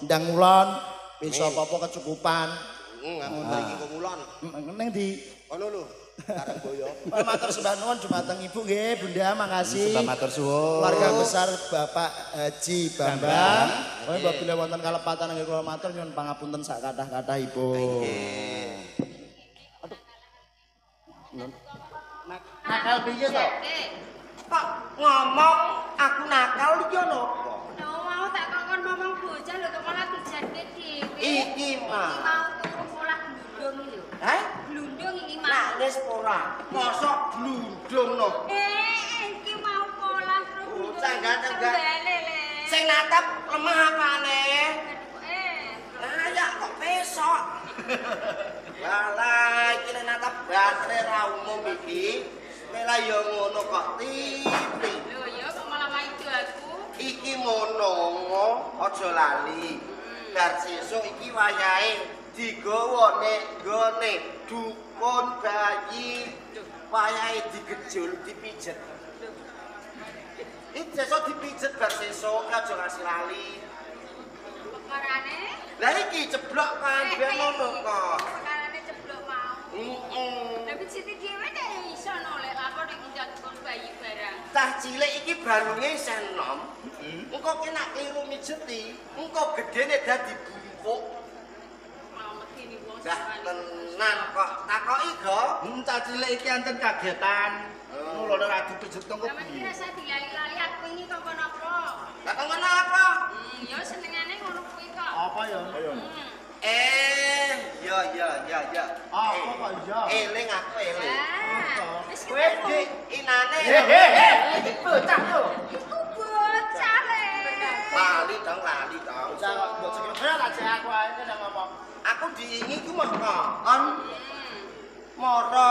ndang ngulon bisa apa-apa kecukupan. Aku mriki kok ngulon. Ning ndi? Ono lho. Karep boyo. Matur sembah nuwun dumateng Ibu nggih, Bunda makasih. Sembah matur suwun. Keluarga besar Bapak Haji Bambang. Kami bila wonten kalepatan nggih kula matur nyuwun pangapunten sak kathah-kathahipun. Nakal piye to? Kok ngomong aku nakal iki ono. Mau tak kongkon ngomong bocah lho kok malah dijadke dhewe. Iki mah. Iki mau turu pola glundung lho. Hah? Glundung iki mau. Nah, wis ora. Mosok blundung no. Iki mau pola terus. Enggak. Sing natap lemah apane? Lah ya kok besok. Lah iki nek natap batre ra umum iki. Mela yo ngono kok tipi. Lho ya kok malah maido aku. Iki mono, aja lali. Bar sesuk iki wayahe digawa nek nggone dukun bayi. Wayahe digejul dipijet. Iki sesuk dipijet bar sesuk aja ngasih lali. Perkarane? Lah iki ceblok kabeh ngono kok. Perkarane ceblok mau. Tapi Siti dhewe nek iso nolak lapor nek ndak dukun bayi barang. Cah cilik iki balunge isih enom. Engko kena kliru mijeti, engko gedene dadi bumpuk. Mau medeni wong Dah tenan kok takoki go. Cah cilik iki anten kagetan. Mulane ra dipijet tengko. Sampe kira saya dilali-lali aku ini kok napa? Lah kok ngono apa? Ya senengane ngono kuwi kok. Apa ya? Ya. Apa kok iya? Eling aku eling. Wis Kowe dik inane. Iki bocah yo. iku bocah le. Lali dong. Bocah kok mbok cekil ora tak jek aku ae kena ngomong. Aku diingi ku mah kon mara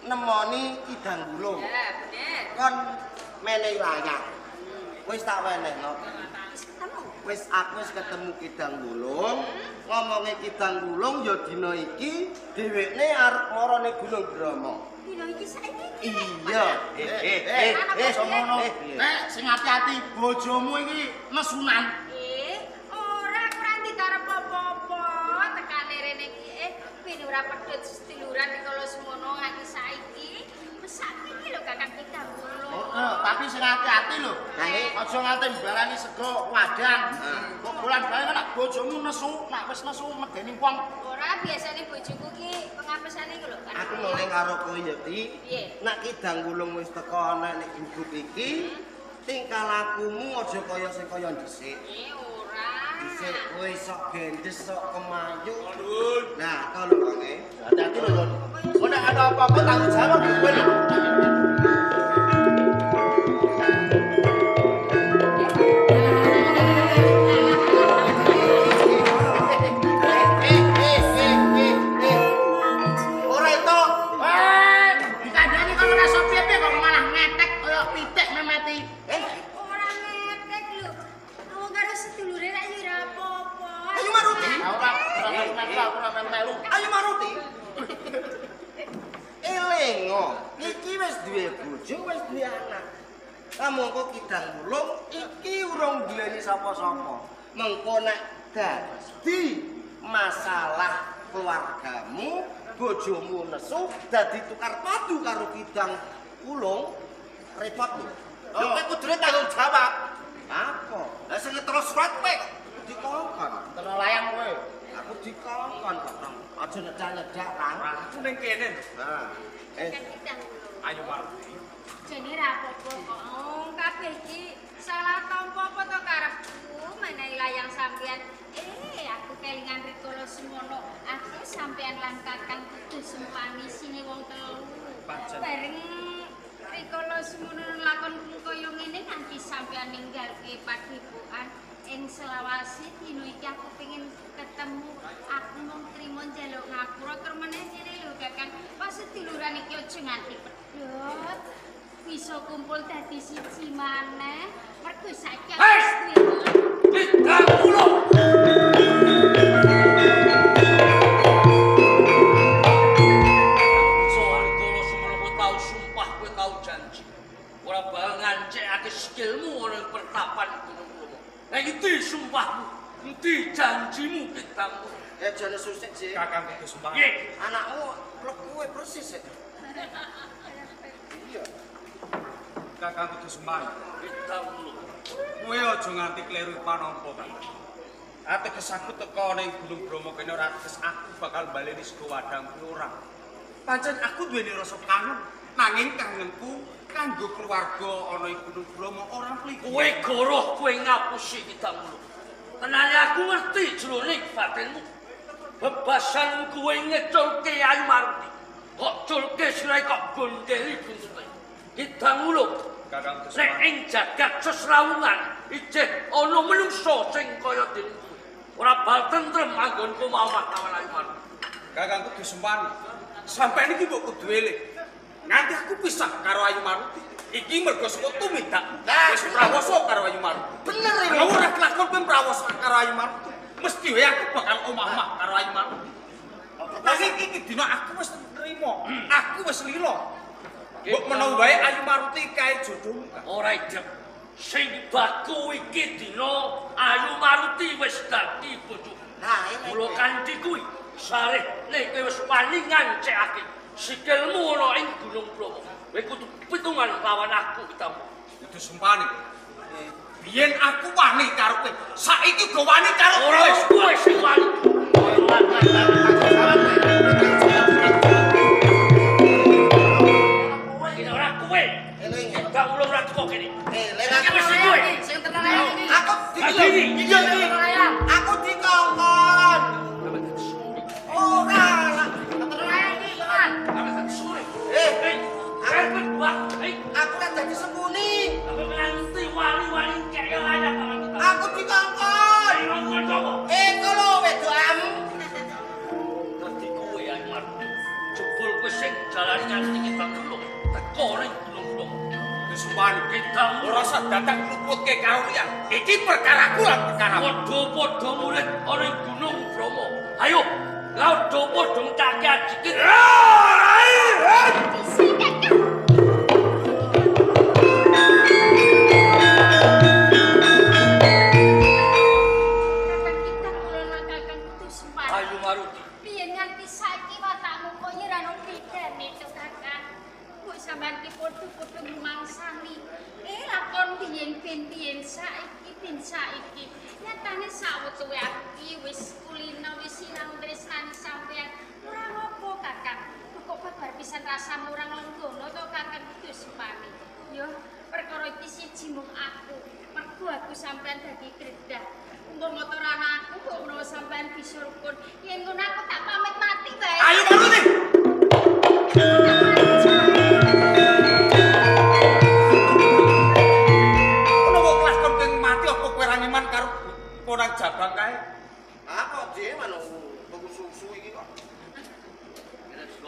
nemoni Kidang Gulung. Ya, bener. Kon menehi layang. Wis tak wenehno. Wis aku wis ketemu Kidang Gulung. Ngomonge Kidang Gulung ya dina iki dhewekne arep marane Gunung Bromo. Dino iki saiki. Iya. Semono. Nek sing ati-ati bojomu iki nesunan. Ora kurang digarep apa-apa. Tekane rene iki ben ora pedhot seduluran kalau semono nganti saiki. Wis saiki lho Kakang Kidang Gulung. Tapi sing ati-ati lho. Aja nganti mbalani sego wadang. Kok bulan bae nek bojomu nesu, nek wis nesu medeni wong. Ora biasane bojoku ki pengapesane iku lho kan. Aku ngeling karo kowe ya, Ti. Piye? Nek Kidang Gulung wis teko ana nek hidup iki, tingkah lakumu aja kaya sing kaya dhisik. Ora. Dhisik kowe sok gendes, sok kemayu. Nah, kalau ngene, Hati-hati lho, Yon. Kok nek ada apa-apa tanggung jawab kowe lho. ora itu. Dikandani kalau ora sopir kok malah ngetek kaya pitik memeti. Ora ngepek lho. Wong karo sedulure ra yo ora apa-apa. Ayo maruti. Ora melu. Ayo maruti. Elengo, iki wis duwe bojo, wis duwe anak. Mengko Kidang Gulung iki urung dileni sapa-sapa. Mengko nek dadi masalah keluargamu, bojomu nesu dadi tukar padu karo Kidang Gulung, repot lho. Lho kowe kudune tanggung jawab. Apa? Lah sing terus surat kowe dikongkon. Terus layang kowe. Aku dikongkon kok. Aja nyedak-nyedak Kang. Aku ning kene. Nah. Kan Kidang Gulung. Ayo Maruti. Jane ra apa-apa kok. Kabeh iki salah tampa apa to karepku menehi layang sampean. Aku kelingan rikala semono. Aku sampean lan Kakang kudu sempani sine wong telu. Bareng rikala semono lakon kaya ngene nganti sampean ninggalke padepokan ing selawase dina iki aku pengen ketemu. Aku mung trimo njaluk ngapura termene ngene lho Kakang. Pas seduluran iki aja nganti pedhot. Bisa kumpul dadi siji maneh. Mergo saiki Kidang Gulung. Soal kala semono kowe tau sumpah, kowe tau janji. Ora bakal ngancekake sikilmu ana ing pertapan Gunung Bromo. Lah iki sumpahmu. bukti janjimu Kitang. Jane susik, Ji. Kakang kudu semangat. Nggih. Anakmu plek kowe persis, Sik. Iya. Kakang kudu semangat. Kitang. Kowe aja nganti kleru panampa, Kang. Ateges aku teko ning Gunung Bromo kene ora ateges aku bakal baleni sego wadang kuwi ora. Pancen aku duweni rasa kangen, nanging kangenku kanggo keluarga ana ing Gunung Bromo ora mliku. Kowe goroh kowe ngapusi Kitang. Tenane aku ngerti jroning batinmu. Bebasan kowe ngeculke Ayu Maruti. Kok culke sirahe kok gondeli buntute. Kitang uluk. Kakang kudu Nek semangat. ing jagat sesrawungan ijeh ana menungso sing kaya dene kowe. Ora bal tentrem anggonku mamah lawan Ayu Maruti. Kakang kudu semangat. Sampeyan iki mbok kudu eling. Nganti aku pisah karo Ayu Maruti. Iki mergo saka tumindak. Wis prawoso karo Ayu Maruti. Bener iki. Kalau ora kelakon pun prawoso karo Ayu Maruti. Mesti wae aku bakal omah-omah karo Ayu Maruti. Tapi iki dina aku wis nrimo. Aku wis lilo. Mbok menawa wae Ayu Maruti kae jodohmu. Ora idep. Sing baku iki dina Ayu Maruti wis dadi bojoku. Nah, ini. Mula kanthi kuwi sareh nek kowe wis wani ngancekake sikilmu ana ing Gunung Bromo. Kowe kudu pitungan lawan aku Kitang. Kudu sumpani. Biyen aku wani karo kowe. Saiki go wani karo Ora kowe. wis kowe sing wani. Ora kowe. Eling. Kitang ulung ra teko kene. Eling Iki aku. wis kowe. Sing tenan iki. Aku Iki Iya, iki. Aku dikongkon. Ora. Aku kan jadi sembunyi. Aku dikongkon. Iku lho wedokamu. Kudu sumpani. Ora usah datang ngluputke karo liya. Iki perkaraku lan perkaramu. Podo-podo murid ana ing Gunung Bromo. Ayo, podo ngkake ajike. Ayu Maruti. Biyen nganti saiki watakmu kok ora ono bedane to Kakang. Kok sampean ki padha-padha ngumangsani. Lakon biyen saiki. Nyatane sawetara aku ki wis kulino wis sinau tresnani sampean. Ora ngopo Kakang. Kok babar pisan rasamu ora nglenggono to Kakang kudu sepani. Yo perkara iki siji mung aku. Mergo aku sampean dadi gredah. Umpama motor anakku kok menawa sampean bisa rukun. Yen ngono aku tak pamit mati bae. Ayo Maruti. Menawa kelakon kowe mati apa kowe ra ngiman karo ponang jabang kae? Apa dhewe manu tuku susu iki kok.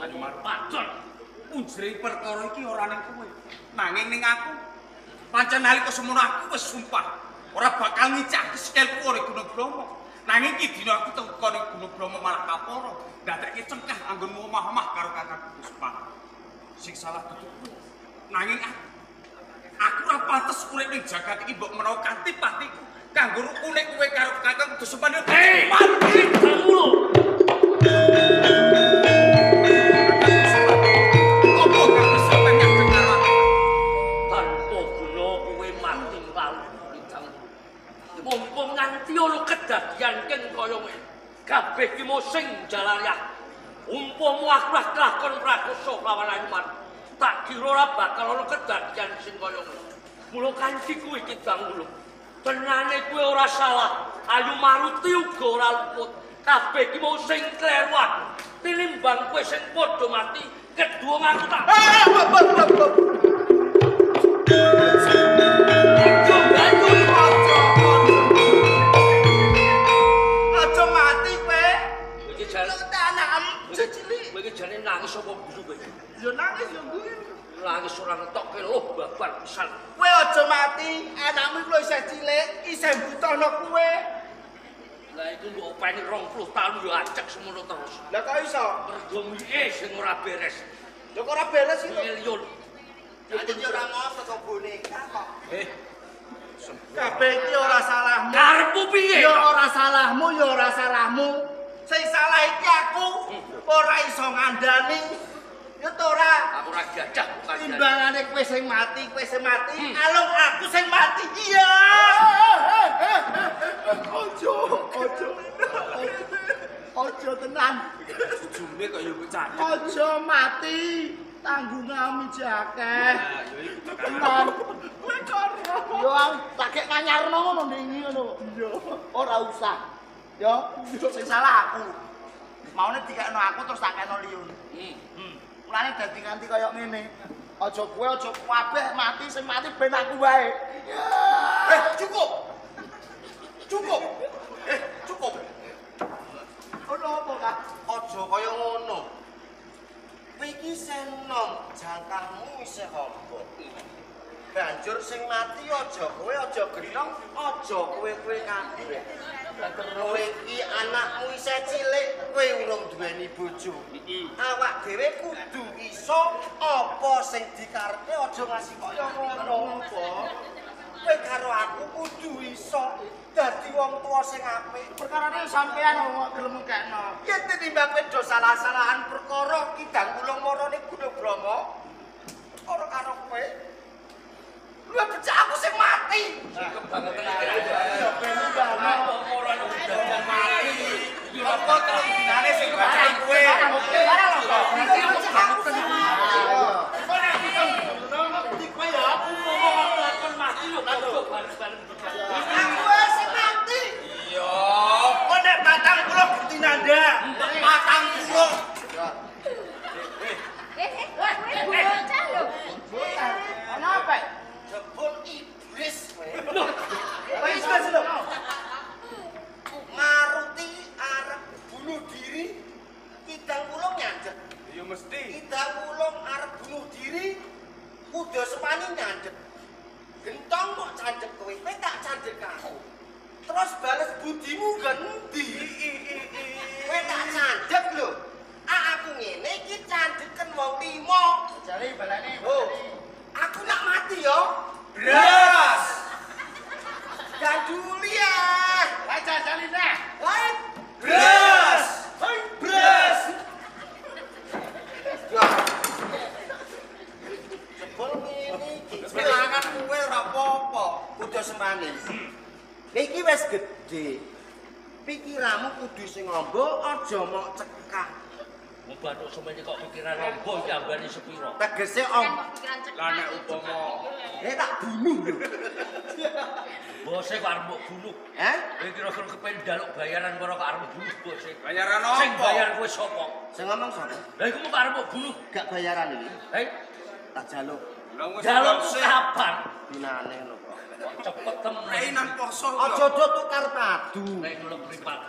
Ayu Maruti. Unjering perkara iki ora ning kowe, nanging ning aku. Pancen nalika semono aku wis sumpah ora bakal ngicake sikilku ora Gunung Bromo. Nanging iki dina aku teko ning Gunung Bromo malah kaporo, ndadekke cengkah anggonmu omah-omah karo kakangku Puspa. Sing salah dudu kowe. Nanging aku ora pantes urip ning jagat iki mbok menawa kanthi patiku kanggo rukune kowe karo kakangku Puspa. Hei, Kitang ulung. Apa kang sampeyan nyadeng karo aku? Tanpa guna kowe mati lalu Kitang. Mumpung nganti ana kedadian keng kaya ngene. Kabeh ki sing jalayah. Umpama aku lah kelakon prakoso lawan Ayu Maruti. Tak kira ora bakal ana kedadian sing kaya ngene. Mula kanthi kuwi Kitang ulung. Tenane kowe ora salah. Ayu Maruti uga ora luput. Kabeh ki sing kleruan. Tinimbang kowe sing padha mati, kedua ngaku tak. Aja mati kowe. Iki jane Anakmu cilik. kowe iki jane nangis apa bisu kowe? Yo nangis yo kuwi. Nangis ora ngetokke loh babar pisan. Kowe aja mati. Anakmu iku isih cilik, isih butuhno kowe. Lah iku mbok openi 20 taun yo acek semono terus. Lah kok iso? Mergo mike sing ora beres. Yo kok ora beres iki. Milyon. Jadi yo ora ngono kok boneka kok. Kabeh iki ora salahmu. Karepmu piye? Ya ora salahmu, ya ora salahmu. Sing salah iki aku ora iso ngandani. Ya to ora. Aku ora gadah bukan. Timbangane kowe sing mati, alung aku sing mati. Iya. Ojo tenan. Jumbe kok yo becak. Ojo mati. Tanggungan jakeh. Tenan. Yo tak kek nganyarno ngono ndingi ngono. Iya. Ora usah. Yo, sing salah aku. Maune dikekno aku terus tak kekno liun. Mulane dadi nganti kaya ngene. Aja kowe aja kabeh mati sing mati ben aku wae. Cukup. Cukup. Cukup. Ono apa, Kak? Aja kaya ngono. Kowe iki senom, jangkahmu isih amba. Banjur sing mati aja kowe aja genong, aja kowe-kowe kabeh. Kowe iki anakmu isih cilik, kowe urung duweni bojo. Awak dhewe kudu iso apa sing dikarepe aja ngasih kaya ngono, apa. Kowe karo aku kudu iso dadi wong tuwa sing apik. Perkarane sampean kok gelem kekno. Yen tinimbang kowe do salah-salahan perkara kidang kula marane Gunung Bromo, ora karo kowe. Lu becak aku sing mati. Kebangetan iki. Ben banget ora udah mati. Apa terusane sing becak kowe? Ora lho kok. Iki aku bangetan. Aku Aku mati yo kok balik-balik. Aku sing mati. Iya. Kok nek batang kula bukti nanda. Batang kula. Kowe bocah lho. Ana apa? Jebul iblis kowe. Iblis lho. Maruti arep bunuh diri. Kidang kula nyandet. Ya mesti. Kidang kula arep bunuh diri. Kuda semani nyandet. Gentong kok candek kowe, kowe tak candek aku. Terus bales budimu gendi. Kowe tak candek lho. Aku ngene iki candeken wong limo. Jare balane. Oh. Aku nak mati yo. Bras. Ganduli ya. Lah jajali neh. Lah Bras. bras. Jebol ngene iki. Semangat kowe ora apa-apa. Kudu semane. Iki wis gedhe. Pikiranmu kudu sing amba, aja mok cekak. Wong bathuk semene kok pikiran rombo iki ambane sepiro? Tegese Pikiran cekak. Lah nek upama tak bunuh lho. Bose kok arep mbok bunuh. Kowe kira-kira kepen njaluk bayaran karo kok arep bunuh bose. bayaran Sing apa? bayar kowe sapa? Sing ngomong sapa? Lah iku kok arep mbok bunuh. Gak bayaran iki. Hei, Tak jaluk. Lah wis jalukku kapan? Dinane lho kok. Cepet temen. Kainan poso. Aja do tukar padu. Nek ngono pripat.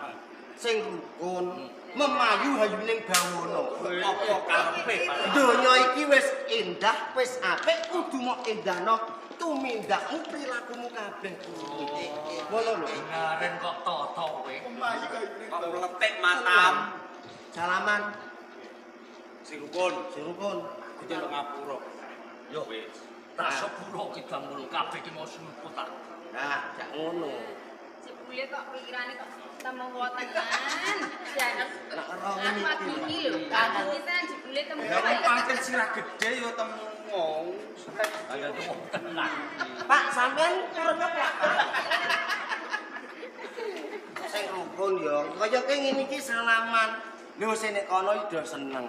Sing rukun, memayu hayuning bawono. Apa karepe? Donya iki wis endah, wis apik, kudu mok endahno tumindakmu prilakumu kabeh. Ngono lho. Ngaren kok toto kowe. Kok meletik matam. Salaman, Sing rukun. sing rukun. Aku njaluk ngapura. Yo wis. Tak sepuro kidang mulu kabeh iki mau sumput tak. Nah, jak ngono. Jebule kok pikirane kok temu wotengan. Jan. Nek ora Aku ngene mati iki lho. Aku kita jebule temu Ya wong pancen sirah gedhe ya temong. Agak tuh tenang. Pak, sampean turun apa? Sing rukun ya, kaya kene ngene iki salaman. Lho sing nek kono iki do seneng.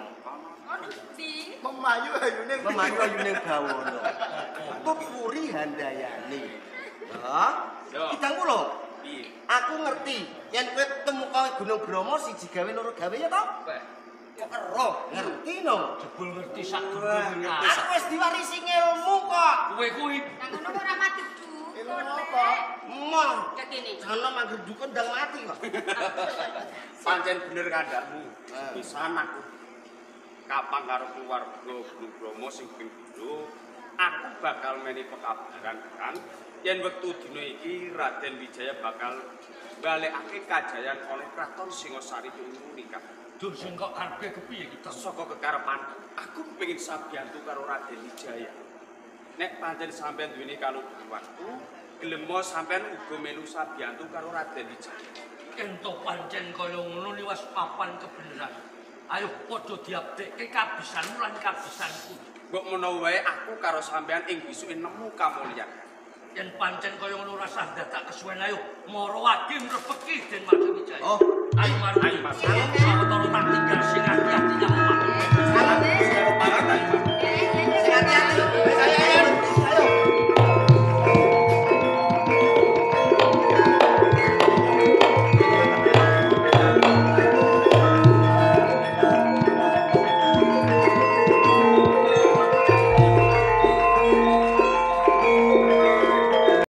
Ono di. Memayu ayuning bawono. Pupuri handayani. Hah? Yo. Kidang kula. Piye? Aku ngerti yen kowe temu kowe Gunung Bromo siji gawe loro gawe ya to? Kok ero? Ngerti no. Jebul ngerti sak Aku wis diwarisi ilmu kok. Kowe kuwi Nang ngono kok ora mati du. Ilmu apa? Moh. Kayak gini. Jangan mangger dukun ndang mati kok. Pancen bener kandakmu. Pisan aku. Kapan karo keluarga Gunung Bromo sing ping 3, aku bakal meni pekabaran kan yen wektu dina iki Raden Wijaya bakal balekake kajayan oleh Kraton Singosari Tunggu nikah. dur sing kok karepe kepiye kita? Saka kekarepan aku kepengin sabiyantu karo Raden Wijaya. Nek pancen sampeyan duweni kalunggan waktu, Gelemo sampean uga melu sabiyantu karo Raden Wijaya. Ento pancen kaya ngono liwas papan kebeneran. Ayo padha diabdekke kabisanmu lan kabisanku. Mbok menawa wae aku karo sampean ing bisuke nemu kamulyan. Yen pancen kaya ngono rasah dadak kesuwen ayo mara wagi mrebeki Den Raden Wijaya. Oh, ayo marung. Sawetara tak tinggal sing ati-ati